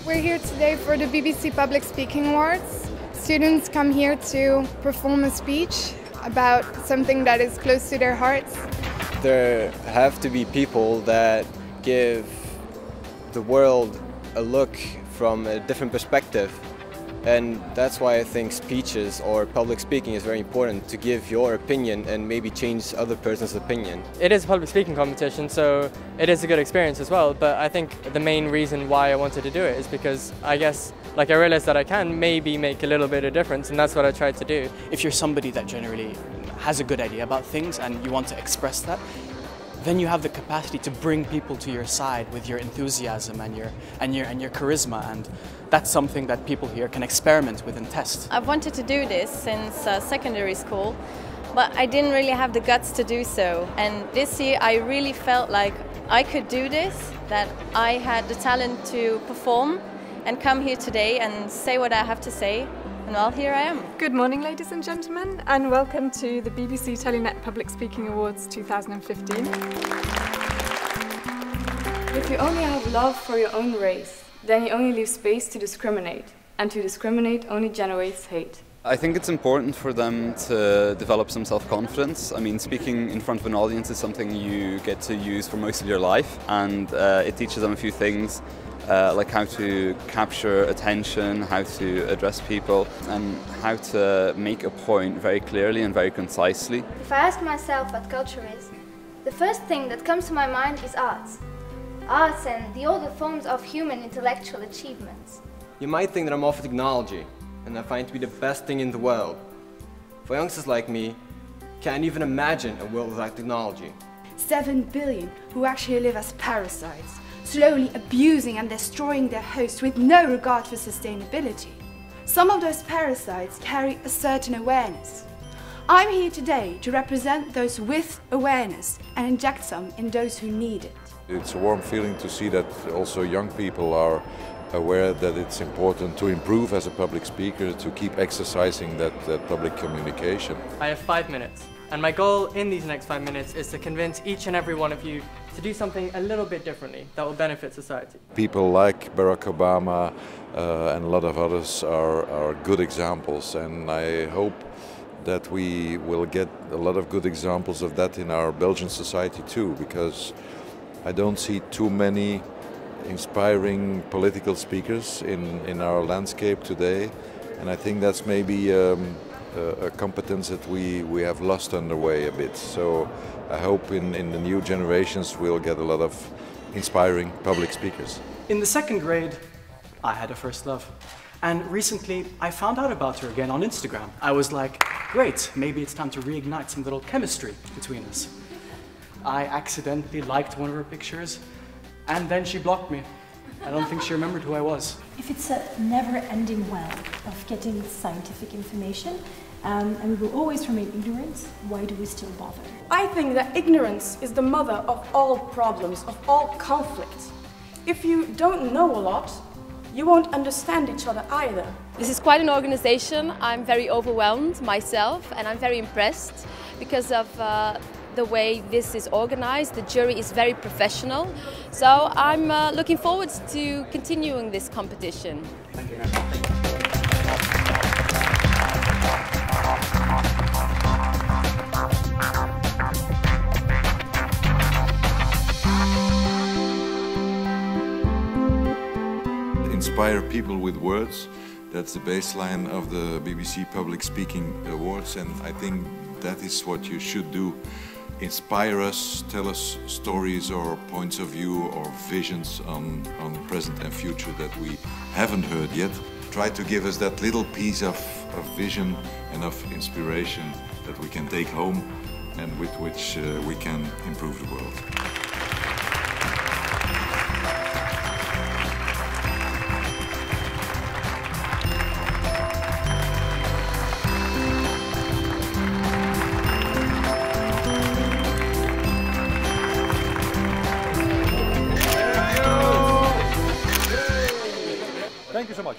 We're here today for the BBC Public Speaking Awards. Students come here to perform a speech about something that is close to their hearts. There have to be people that give the world a look from a different perspective. And that's why I think speeches or public speaking is very important, to give your opinion and maybe change other person's opinion. It is a public speaking competition, so it is a good experience as well, but I think the main reason why I wanted to do it is because I realized that I can maybe make a little bit of difference, and that's what I tried to do. If you're somebody that generally has a good idea about things and you want to express that, then you have the capacity to bring people to your side with your enthusiasm and your charisma, and that's something that people here can experiment with and test. I've wanted to do this since secondary school, but I didn't really have the guts to do so. And this year I really felt like I could do this, that I had the talent to perform and come here today and say what I have to say. And well, here I am. Good morning, ladies and gentlemen, and welcome to the BBC Telenet Public Speaking Awards 2015. If you only have love for your own race, then you only leave space to discriminate, and to discriminate only generates hate. I think it's important for them to develop some self-confidence. I mean, speaking in front of an audience is something you get to use for most of your life, and it teaches them a few things. Like how to capture attention, how to address people, and how to make a point very clearly and very concisely. If I ask myself what culture is, the first thing that comes to my mind is arts. Arts and the older forms of human intellectual achievements. You might think that I'm all for technology, and I find it to be the best thing in the world. For youngsters like me, can't even imagine a world without technology. 7 billion who actually live as parasites, slowly abusing and destroying their host with no regard for sustainability. Some of those parasites carry a certain awareness. I'm here today to represent those with awareness and inject some in those who need it. It's a warm feeling to see that also young people are aware that it's important to improve as a public speaker, to keep exercising that public communication. I have 5 minutes, and my goal in these next 5 minutes is to convince each and every one of you to do something a little bit differently that will benefit society. People like Barack Obama and a lot of others are good examples, and I hope that we will get a lot of good examples of that in our Belgian society too, because I don't see too many inspiring political speakers in our landscape today, and I think that's maybe a competence that we have lost underway a bit. So I hope in the new generations we'll get a lot of inspiring public speakers. In the second grade, I had a first love. And recently, I found out about her again on Instagram. I was like, great, maybe it's time to reignite some little chemistry between us. I accidentally liked one of her pictures, and then she blocked me. I don't think she remembered who I was. If it's a never-ending well of getting scientific information, and we will always remain ignorant, why do we still bother? I think that ignorance is the mother of all problems, of all conflicts. If you don't know a lot, you won't understand each other either. This is quite an organization. I'm very overwhelmed myself, and I'm very impressed because of the way this is organized. The jury is very professional, so I'm looking forward to continuing this competition. Thank you. Inspire people with words. That's the baseline of the BBC Public Speaking Awards, and I think that is what you should do. Inspire us, tell us stories or points of view or visions on present and future that we haven't heard yet. Try to give us that little piece of vision and of inspiration that we can take home and with which we can improve the world. Thank you so much.